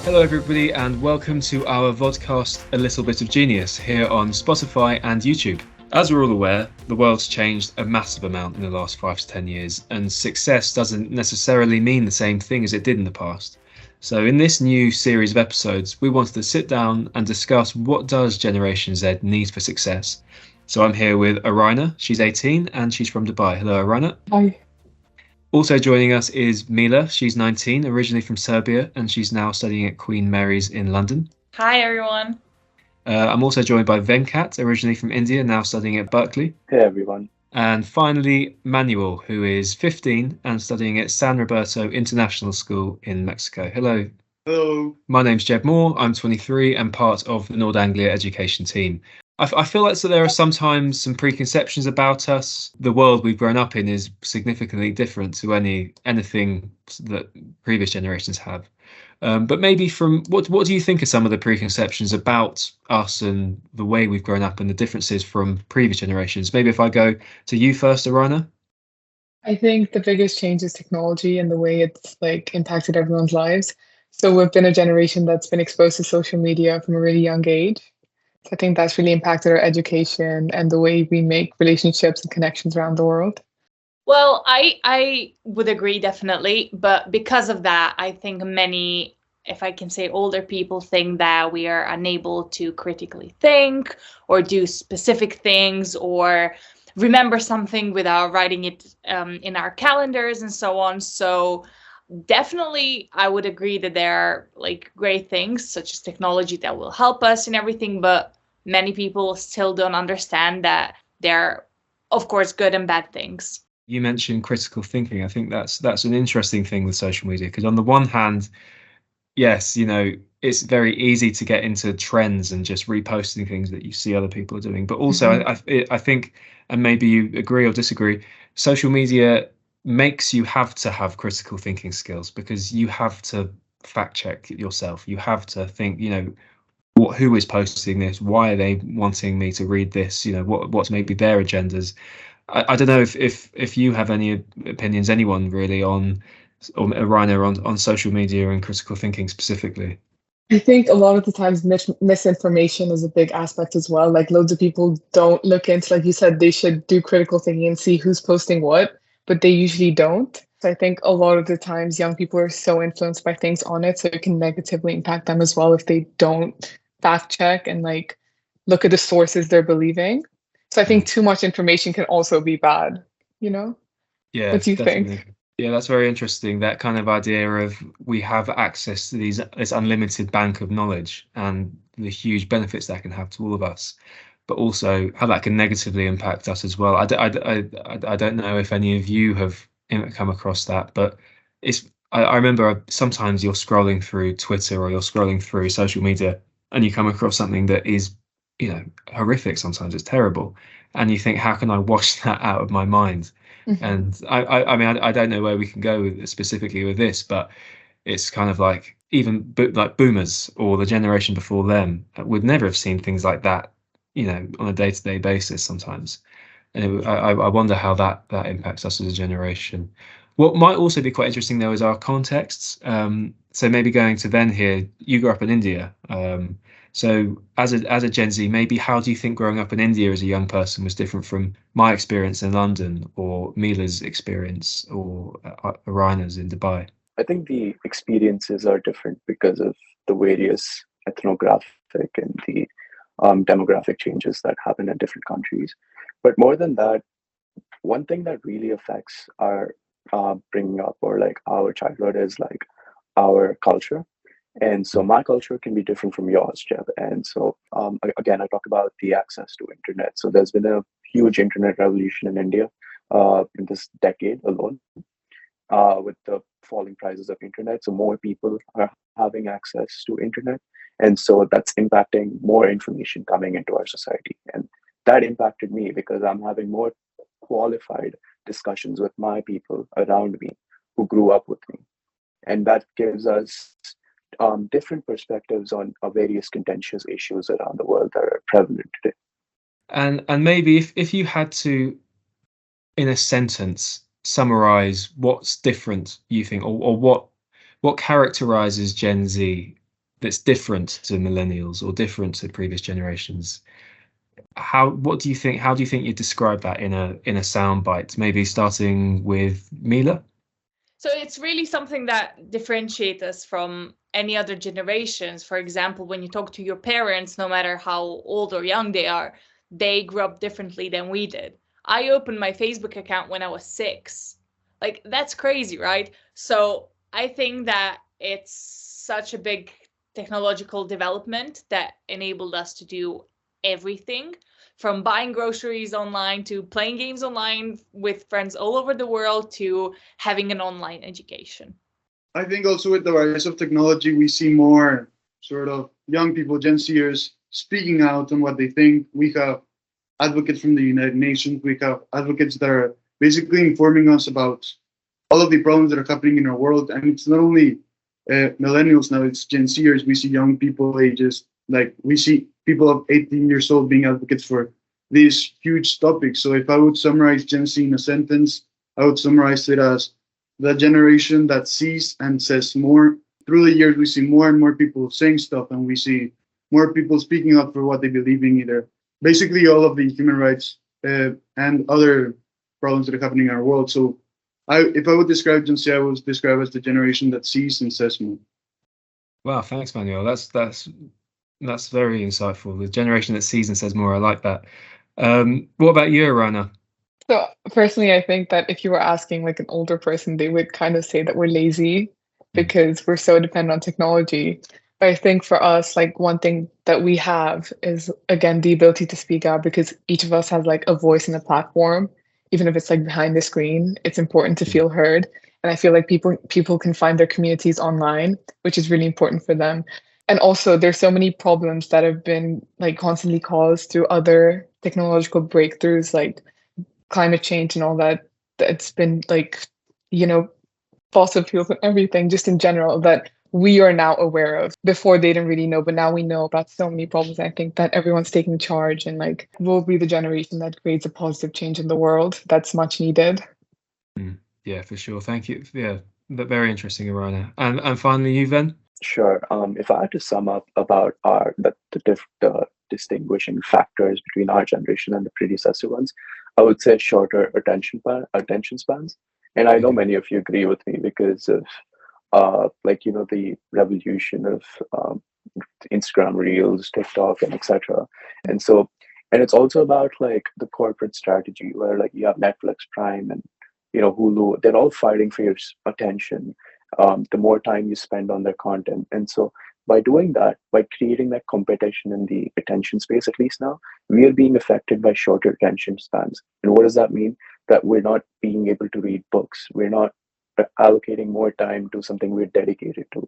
Hello, everybody, and welcome to our vodcast, A Little Bit of Genius, here on Spotify and YouTube. As we're all aware, the world's changed a massive amount in the last 5 to 10 years, and success doesn't necessarily mean the same thing as it did in the past. So in this new series of episodes, we wanted to sit down and discuss what does Generation Z need for success. So I'm here with Arina. She's 18 and she's from Dubai. Hello, Arina. Hi. Also joining us is Mila. She's 19, originally from Serbia, and she's now studying at Queen Mary's in London. Hi, everyone. I'm also joined by Venkat, originally from India, now studying at Berkeley. Hey, everyone. And finally, Manuel, who is 15 and studying at San Roberto International School in Mexico. Hello. Hello. My name's Jeb Moore. I'm 23 and part of the Nord Anglia education team. I feel like there are sometimes some preconceptions about us. The world we've grown up in is significantly different to anything that previous generations have. But maybe what do you think are some of the preconceptions about us and the way we've grown up and the differences from previous generations? Maybe if I go to you first, Arina. I think the biggest change is technology and the way it's impacted everyone's lives. So we've been a generation that's been exposed to social media from a really young age. So I think that's really impacted our education and the way we make relationships and connections around the world. Well, I would agree, definitely. But because of that, I think many, if I can say older people, think that we are unable to critically think or do specific things or remember something without writing it in our calendars and so on. So definitely, I would agree that there are great things such as technology that will help us and everything, but many people still don't understand that there are, of course, good and bad things. You mentioned critical thinking. I think that's an interesting thing with social media, because on the one hand, yes, it's very easy to get into trends and just reposting things that you see other people are doing. But also, I think, and maybe you agree or disagree, social media makes you have to have critical thinking skills, because you have to fact check yourself. You have to think, who is posting this? Why are they wanting me to read this? What's maybe their agendas? I don't know if you have any opinions, anyone really, on Rainer, on social media and critical thinking specifically. I think a lot of the times misinformation is a big aspect as well. Loads of people don't look into, like you said, they should do critical thinking and see who's posting what, but they usually don't. So I think a lot of the times young people are so influenced by things on it, so it can negatively impact them as well if they don't fact check and look at the sources they're believing. So I think too much information can also be bad, Yeah. What do you definitely. think? Yeah, that's very interesting. That kind of idea of we have access to this unlimited bank of knowledge and the huge benefits that can have to all of us, but also how that can negatively impact us as well. I don't know if any of you have come across that, but I remember sometimes you're scrolling through Twitter or you're scrolling through social media and you come across something that is, horrific. Sometimes it's terrible, and you think, how can I wash that out of my mind? And I mean, I don't know where we can go specifically with this, but it's kind of like even like boomers or the generation before them would never have seen things like that, on a day-to-day basis sometimes. And I wonder how that impacts us as a generation. What might also be quite interesting, though, is our contexts. So maybe going to Ven here, you grew up in India. So as a Gen Z, maybe how do you think growing up in India as a young person was different from my experience in London or Mila's experience or Arina's in Dubai? I think the experiences are different because of the various ethnographic and the demographic changes that happen in different countries. But more than that, one thing that really affects our bringing up or our childhood is our culture. And so my culture can be different from yours, Jeb. And so again, I talk about the access to internet. So there's been a huge internet revolution in India in this decade alone with the falling prices of internet. So more people are having access to internet. And so that's impacting more information coming into our society. And that impacted me because I'm having more qualified discussions with my people around me who grew up with me. And that gives us different perspectives on various contentious issues around the world that are prevalent today. And maybe if you had to, in a sentence, summarize what's different, you think, or what characterizes Gen Z that's different to millennials or different to previous generations. What do you think? How do you think you describe that in a soundbite? Maybe starting with Mila. So it's really something that differentiates us from any other generations. For example, when you talk to your parents, no matter how old or young they are, they grew up differently than we did. I opened my Facebook account when I was 6. Like, that's crazy, right? So I think that it's such a big technological development that enabled us to do everything from buying groceries online to playing games online with friends all over the world to having an online education. I think also with the rise of technology, we see more sort of young people, Gen Zers, speaking out on what they think. We have advocates from the United Nations. We have advocates that are basically informing us about all of the problems that are happening in our world. And it's not only millennials now, it's Gen Zers. We see young people ages, like we see people of 18 years old being advocates for these huge topics. So if I would summarize Gen Z in a sentence, I would summarize it as the generation that sees and says more. Through the years, we see more and more people saying stuff, and we see more people speaking up for what they believe in, either basically all of the human rights and other problems that are happening in our world. So if I would describe Gen Z, I would describe as the generation that sees and says more. Wow, thanks, Manuel. That's very insightful. The generation that sees and says more. I like that. What about you, Rana? So personally, I think that if you were asking like an older person, they would kind of say that we're lazy because we're so dependent on technology. But I think for us, like one thing that we have is, again, the ability to speak out, because each of us has like a voice and a platform, even if it's like behind the screen. It's important to feel heard. And I feel like people can find their communities online, which is really important for them. And also there's so many problems that have been like constantly caused through other technological breakthroughs, like climate change and all that. That's been like, fossil fuels and everything just in general that we are now aware of. Before they didn't really know, but now we know about so many problems. I think that everyone's taking charge and like we'll be the generation that creates a positive change in the world that's much needed. Yeah, for sure. Thank you. Yeah, but very interesting, Arana. And finally, you, Ven? Sure. If I had to sum up about the distinguishing factors between our generation and the predecessor ones, I would say shorter attention spans. And I know many of you agree with me because of the revolution of Instagram Reels, TikTok, and etc. And it's also about like the corporate strategy where like you have Netflix Prime and Hulu. They're all fighting for your attention. The more time you spend on their content, and so by doing that, by creating that competition in the attention space, at least now, we are being affected by shorter attention spans. And what does that mean? That we're not being able to read books. We're not allocating more time to something we're dedicated to.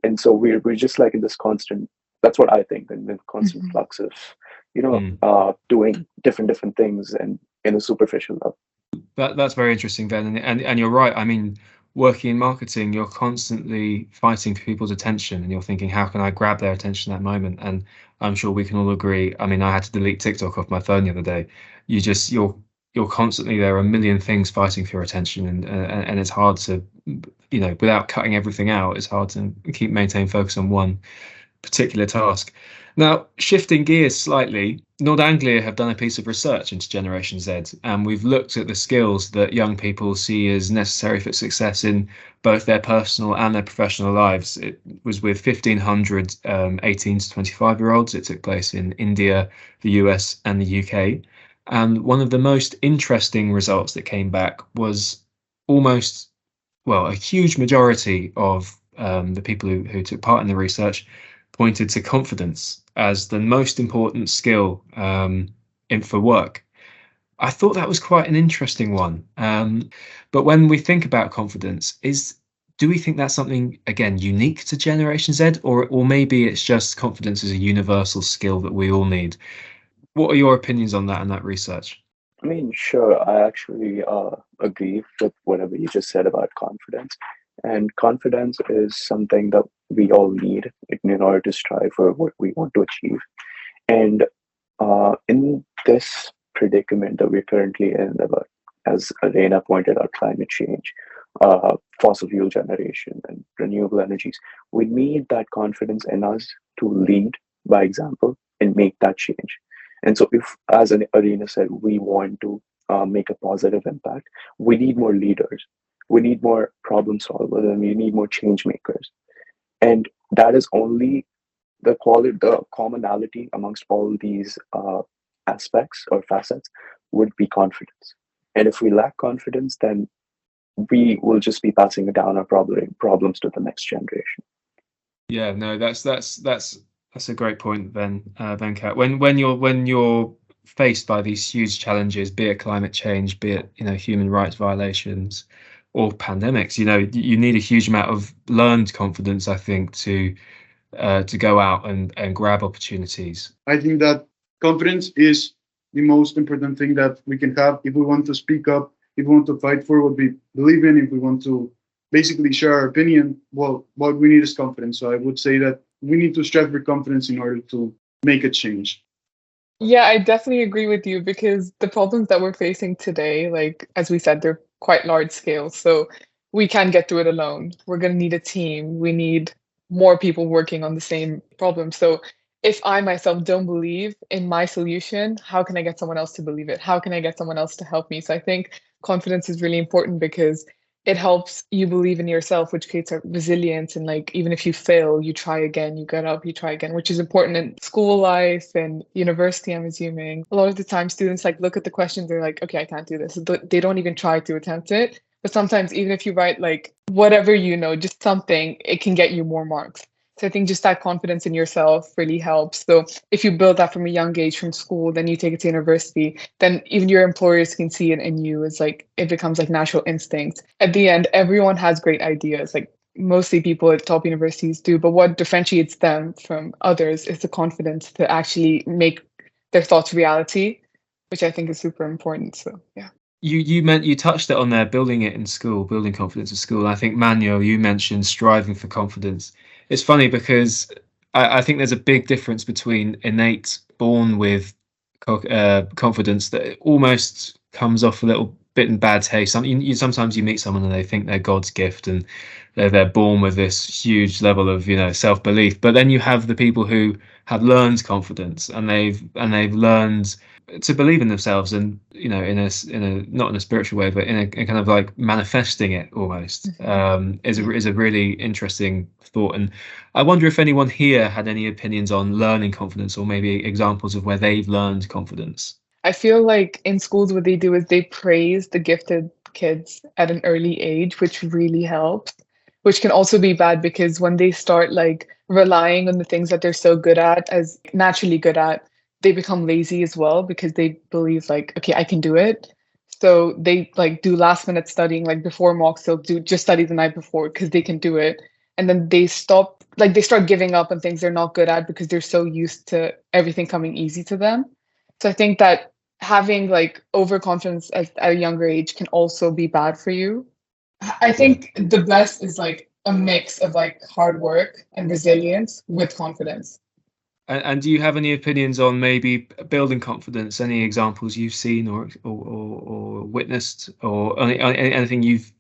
And so we're just like in this constant, that's what I think, in the constant flux of, doing different things and in a superficial level. That's very interesting, Ben. And you're right. I mean, working in marketing, you're constantly fighting for people's attention and you're thinking, how can I grab their attention at that moment? And I'm sure we can all agree. I mean, I had to delete TikTok off my phone the other day. You're constantly, there are a million things fighting for your attention, and it's hard to, without cutting everything out, it's hard to maintain focus on one particular task. Now, shifting gears slightly, Nord Anglia have done a piece of research into Generation Z, and we've looked at the skills that young people see as necessary for success in both their personal and their professional lives. It was with 1,500 18 to 25-year-olds. It took place in India, the US, and the UK. And one of the most interesting results that came back was a huge majority of the people who took part in the research pointed to confidence as the most important skill for work. I thought that was quite an interesting one. But when we think about confidence, do we think that's something, again, unique to Generation Z, or maybe it's just confidence is a universal skill that we all need? What are your opinions on that and that research? I mean, sure. I actually agree with whatever you just said about confidence. And confidence is something that we all need in order to strive for what we want to achieve. And in this predicament that we're currently in, as Elena pointed out, climate change, fossil fuel generation and renewable energies. We need that confidence in us to lead by example and make that change. And so, if, as an Arena said, we want to make a positive impact, we need more leaders, we need more problem solvers, and we need more change makers. And that is only the commonality amongst all these aspects or facets would be confidence. And if we lack confidence, then we will just be passing down our problems to the next generation. Yeah, no, that's a great point, Venkat. When you're faced by these huge challenges, be it climate change, be it human rights violations or pandemics, you need a huge amount of learned confidence, I think, to go out and grab opportunities. I think that confidence is the most important thing that we can have if we want to speak up, if we want to fight for what we believe in, if we want to basically share our opinion. Well, what we need is confidence. So I would say that we need to strive for confidence in order to make a change. Yeah, I definitely agree with you because the problems that we're facing today, like as we said, they're quite large scale. So we can't get through it alone. We're going to need a team. We need more people working on the same problem. So if I myself don't believe in my solution, how can I get someone else to believe it? How can I get someone else to help me? So I think confidence is really important because it helps you believe in yourself, which creates a resilience. And like, even if you fail, you try again, you get up, you try again, which is important in school life and university, I'm assuming. A lot of the time students like look at the questions, they're like, okay, I can't do this. They don't even try to attempt it. But sometimes even if you write like whatever, just something, it can get you more marks. So I think just that confidence in yourself really helps. So if you build that from a young age from school, then you take it to university, then even your employers can see it in you. It's like it becomes like natural instinct. At the end, everyone has great ideas. Like mostly people at top universities do, but what differentiates them from others is the confidence to actually make their thoughts reality, which I think is super important. So yeah. You touched it on there, building it in school, building confidence in school. I think Manuel, you mentioned striving for confidence. It's funny because I think there's a big difference between innate, born with confidence that almost comes off a little bit in bad taste. Sometimes you meet someone and they think they're God's gift and they're born with this huge level of self-belief. But then you have the people who have learned confidence and they've learned to believe in themselves, and in a not in a spiritual way, but in a kind of like manifesting it almost, is a really interesting thought. And I wonder if anyone here had any opinions on learning confidence, or maybe examples of where they've learned confidence. I feel like in schools what they do is they praise the gifted kids at an early age, which really helps, which can also be bad because when they start like relying on the things that they're so good at, as naturally good at, they become lazy as well because they believe like, okay, I can do it. So they like do last minute studying, like before mocks, they'll just study the night before because they can do it. And then they start giving up on things they're not good at because they're so used to everything coming easy to them. So I think that having like overconfidence at a younger age can also be bad for you. I think the best is like a mix of like hard work and resilience with confidence. And do you have any opinions on maybe building confidence? Any examples you've seen or witnessed, or anything you've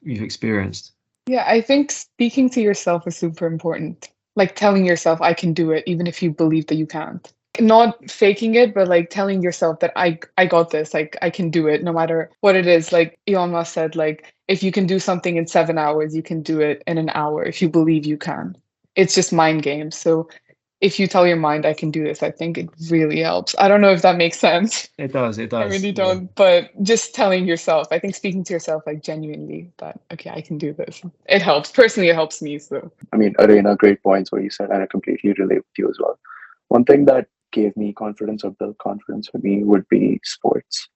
experienced? Yeah, I think speaking to yourself is super important. Like telling yourself, I can do it, even if you believe that you can't. Not faking it, but like telling yourself that I got this, like I can do it no matter what it is. Like Elon Musk said, like if you can do something in 7 hours, you can do it in an hour if you believe you can. It's just mind games. So if you tell your mind I can do this, I think it really helps. I don't know if that makes sense. It does. I really don't. Yeah. But just telling yourself, I think speaking to yourself like genuinely that, okay, I can do this. It helps. Personally, it helps me. So I mean, Arena, great points what you said, and I completely relate with you as well. One thing that gave me confidence or built confidence for me would be sports.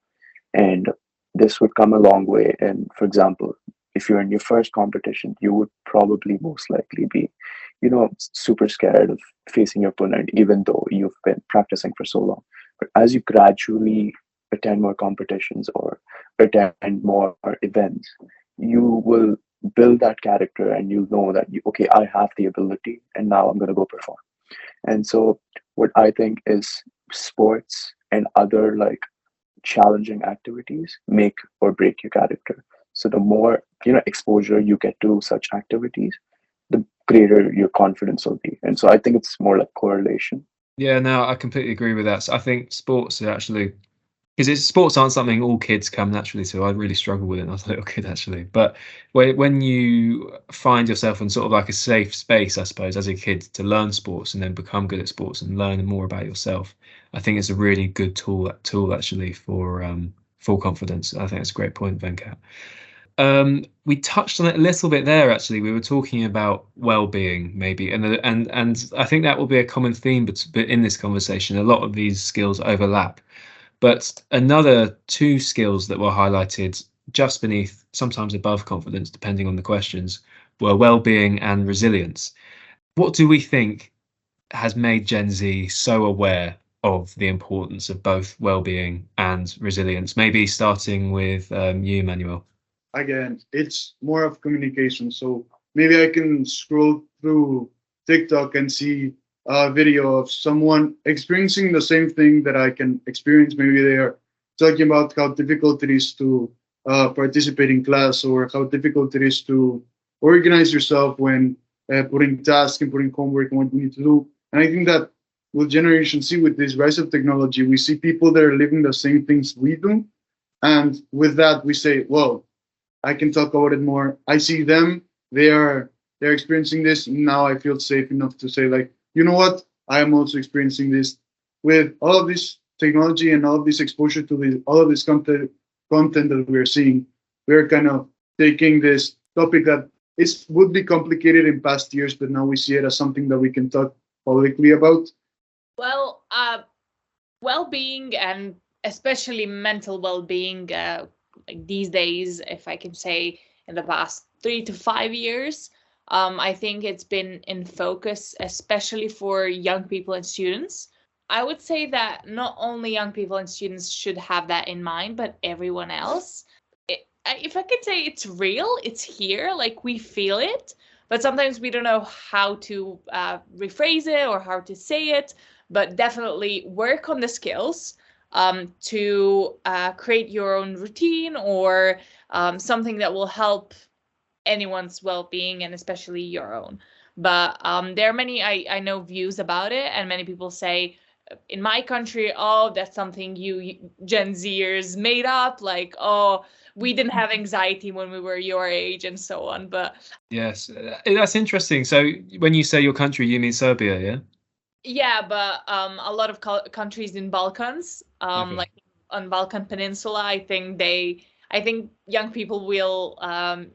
And this would come a long way. And for example, if you're in your first competition, you would probably most likely be, super scared of facing your opponent, even though you've been practicing for so long. But as you gradually attend more competitions or attend more events, you will build that character and you know that, okay, I have the ability and now I'm going to go perform. And so what I think is sports and other like challenging activities make or break your character. So the more, exposure you get to such activities, the greater your confidence will be. And so I think it's more like correlation. Yeah, no, I completely agree with that. So I think sports are actually, because sports aren't something all kids come naturally to. I really struggled with it when I was a little kid, actually. But when you find yourself in sort of like a safe space, I suppose, as a kid to learn sports and then become good at sports and learn more about yourself, I think it's a really good tool actually for full confidence. I think that's a great point, Venkat. We touched on it a little bit there. Actually, we were talking about well-being, maybe, and I think that will be a common theme, but in this conversation, a lot of these skills overlap. But another two skills that were highlighted just beneath, sometimes above confidence, depending on the questions, were well-being and resilience. What do we think has made Gen Z so aware of the importance of both well-being and resilience? Maybe starting with you, Manuel. Again, it's more of communication. So maybe I can scroll through TikTok and see a video of someone experiencing the same thing that I can experience. Maybe they are talking about how difficult it is to participate in class, or how difficult it is to organize yourself when putting tasks and putting homework and what you need to do. And I think that with Generation C, with this rise of technology, we see people that are living the same things we do. And with that, we say, well, I can talk about it more. I see them, they're experiencing this. Now I feel safe enough to say, like, you know what? I am also experiencing this. With all of this technology and all of this exposure to all of this content that we're seeing, we're kind of taking this topic that would be complicated in past years, but now we see it as something that we can talk publicly about. Well, well-being, and especially mental well-being, like these days, if I can say, in the past 3 to 5 years, I think it's been in focus, especially for young people and students. I would say that not only young people and students should have that in mind, but everyone else. If I could say, it's real, it's here, like we feel it, but sometimes we don't know how to rephrase it or how to say it, but definitely work on the skills to create your own routine, or something that will help anyone's well-being, and especially your own. But there are many, I know, views about it, and many people say, in my country, oh, that's something you Gen Zers made up, like, oh, we didn't have anxiety when we were your age, and so on. But yes, that's interesting. So when you say your country, you mean Serbia, yeah? Yeah, but a lot of countries in Balkans, Okay. like on Balkan Peninsula, I think young people will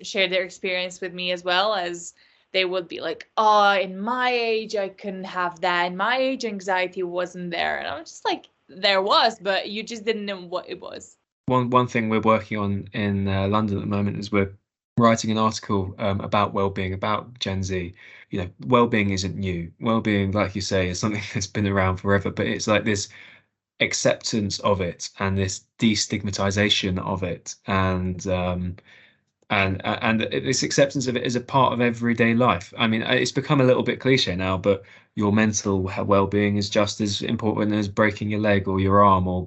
share their experience with me, as well, as they would be like, oh, in my age, I couldn't have that. In my age, anxiety wasn't there. And I'm just like, there was, but you just didn't know what it was. One thing we're working on in London at the moment is we're writing an article about well-being, about Gen Z. You know, well-being isn't new. Well-being, like you say, is something that's been around forever, but it's like this acceptance of it and this destigmatization of it, and this acceptance of it as a part of everyday life. I mean, it's become a little bit cliche now, but your mental well-being is just as important as breaking your leg or your arm, or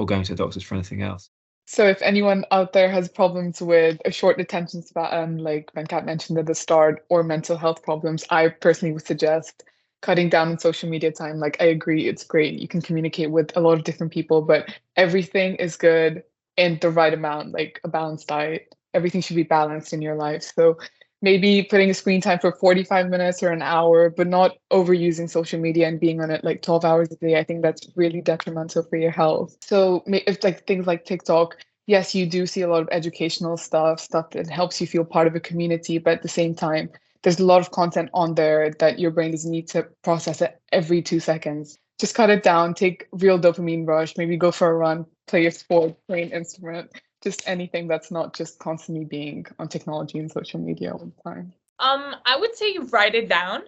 going to the doctors for anything else. So if anyone out there has problems with a short attention span, like Venkat mentioned at the start, or mental health problems, I personally would suggest cutting down on social media time. Like, I agree, it's great. You can communicate with a lot of different people, but everything is good in the right amount, like a balanced diet. Everything should be balanced in your life. So maybe putting a screen time for 45 minutes or an hour, but not overusing social media and being on it like 12 hours a day. I think that's really detrimental for your health. So if like things like TikTok, yes, you do see a lot of educational stuff that helps you feel part of a community, but at the same time, there's a lot of content on there that your brain doesn't need to process it every 2 seconds. Just cut it down, take real dopamine rush, maybe go for a run, play a sport, play an instrument, just anything that's not just constantly being on technology and social media all the time. I would say write it down.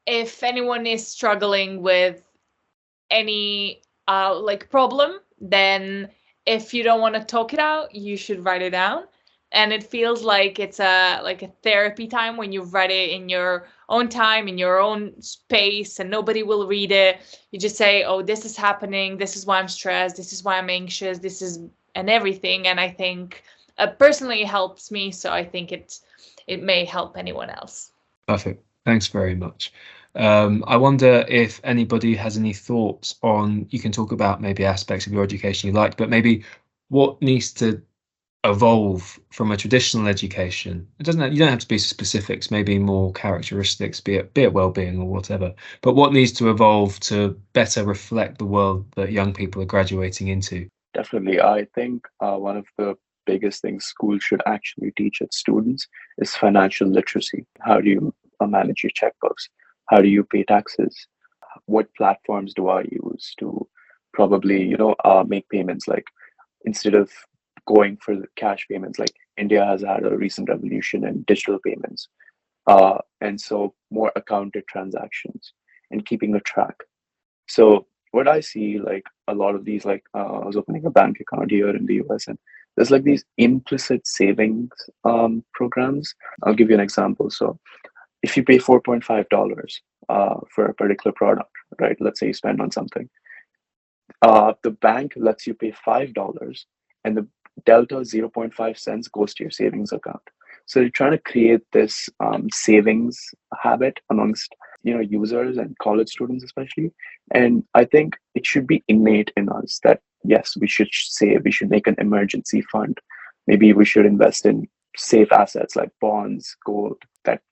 If anyone is struggling with any like problem, then if you don't want to talk it out, you should write it down. And it feels like it's a therapy time when you write it in your own time, in your own space, and nobody will read it. You just say, oh, this is happening, this is why I'm stressed, this is why I'm anxious, and everything. And I think personally it helps me, so I think it may help anyone else. Perfect. Thanks very much. I wonder if anybody has any thoughts on, you can talk about maybe aspects of your education you liked, but maybe what needs to evolve from a traditional education. It doesn't, you don't have to be specifics, maybe more characteristics, be it well-being or whatever, but what needs to evolve to better reflect the world that young people are graduating into? Definitely. I think one of the biggest things schools should actually teach its students is financial literacy. How do you manage your checkbooks? How do you pay taxes? What platforms do I use to probably, make payments? Like, instead of going for the cash payments, like India has had a recent revolution in digital payments. And so more accounted transactions and keeping a track. So what I see, like a lot of these, like I was opening a bank account here in the US, and there's like these implicit savings programs. I'll give you an example. So if you pay $4.5 for a particular product, right? Let's say you spend on something. The bank lets you pay $5, and the delta 0.5 cents goes to your savings account. So you're trying to create this savings habit amongst users and college students especially. And I think it should be innate in us that yes, we should save. We should make an emergency fund. Maybe we should invest in safe assets like bonds, gold, that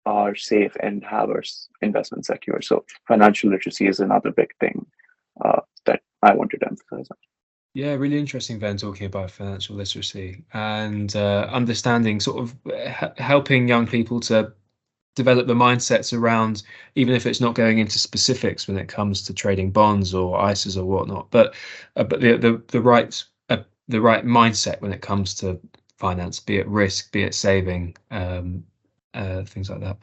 are safe and have our investment secure. So financial literacy is another big thing that I wanted to emphasize on. Yeah, really interesting, Ben, talking about financial literacy and understanding, sort of helping young people to develop the mindsets around, even if it's not going into specifics when it comes to trading bonds or ISAs or whatnot, but the right mindset when it comes to finance, be it risk, be it saving, things like that.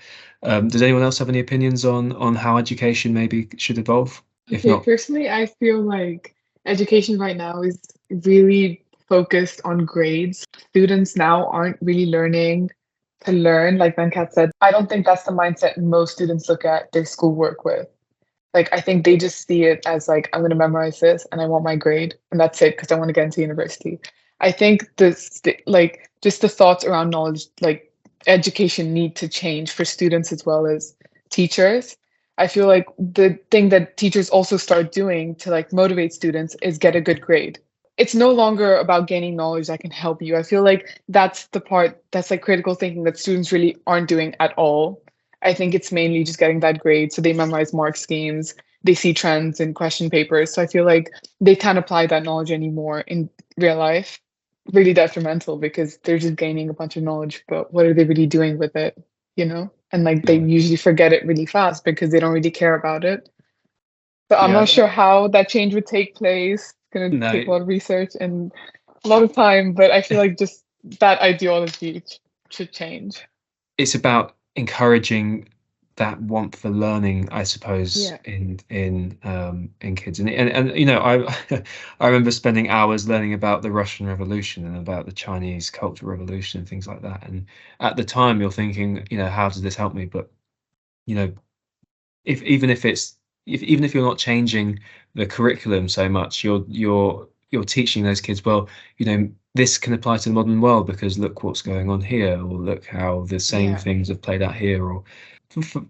Does anyone else have any opinions on how education maybe should evolve? If not, personally, I feel like education right now is really focused on grades. Students now aren't really learning to learn, like Venkat said. I don't think that's the mindset most students look at their schoolwork with. Like, I think they just see it as like, I'm going to memorize this and I want my grade and that's it because I want to get into university. I think like just the thoughts around knowledge, like education, need to change for students as well as teachers. I feel like the thing that teachers also start doing to like motivate students is get a good grade. It's no longer about gaining knowledge that can help you. I feel like that's the part that's like critical thinking that students really aren't doing at all. I think it's mainly just getting that grade. So they memorize mark schemes, they see trends in question papers. So I feel like they can't apply that knowledge anymore in real life. Really detrimental because they're just gaining a bunch of knowledge, but what are they really doing with it, And like they usually forget it really fast because they don't really care about it. But I'm not sure how that change would take place. It's going to take a lot of research and a lot of time, but I feel like just that ideology should change. It's about encouraging that want for learning, I suppose, in kids, and I remember spending hours learning about the Russian Revolution and about the Chinese Cultural Revolution and things like that. And at the time, you're thinking, how does this help me? But even if you're not changing the curriculum so much, you're teaching those kids, well, this can apply to the modern world because look what's going on here, or look how the same things have played out here, or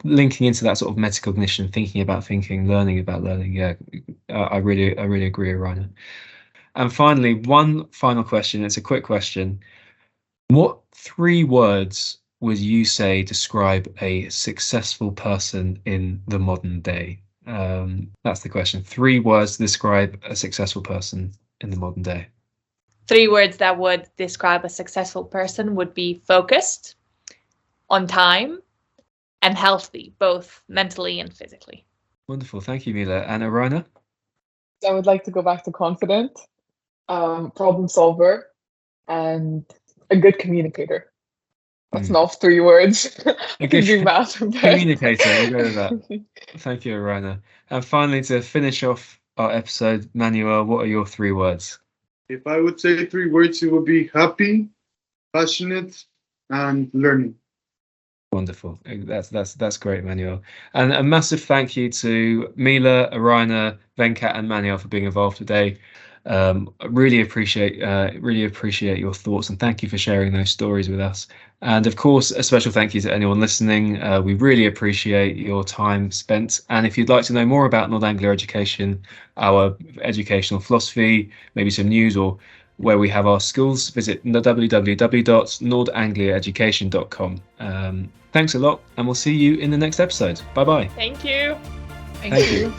linking into that sort of metacognition, thinking about thinking, learning about learning. Yeah, I really agree, Raina. And finally, one final question. It's a quick question. What 3 words would you say describe a successful person in the modern day? That's the question. 3 words to describe a successful person in the modern day. 3 words that would describe a successful person would be focused, on time, and healthy, both mentally and physically. Wonderful. Thank you, Mila. And Raina? I would like to go back to confident, problem solver, and a good communicator. That's not 3 words. I can do math. Communicator, we'll go with that. Thank you, Raina. And finally, to finish off our episode, Manuel, what are your 3 words? If I would say 3 words, it would be happy, passionate, and learning. Wonderful. That's great, Manuel. And a massive thank you to Mila, Raina, Venkat, and Manuel for being involved today. I really appreciate your thoughts, and thank you for sharing those stories with us. And of course, a special thank you to anyone listening. We really appreciate your time spent. And if you'd like to know more about Nord Anglia education, our educational philosophy, maybe some news or where we have our schools, visit www.nordangliaeducation.com. Thanks a lot, and we'll see you in the next episode. Bye bye. Thank you. Thank you.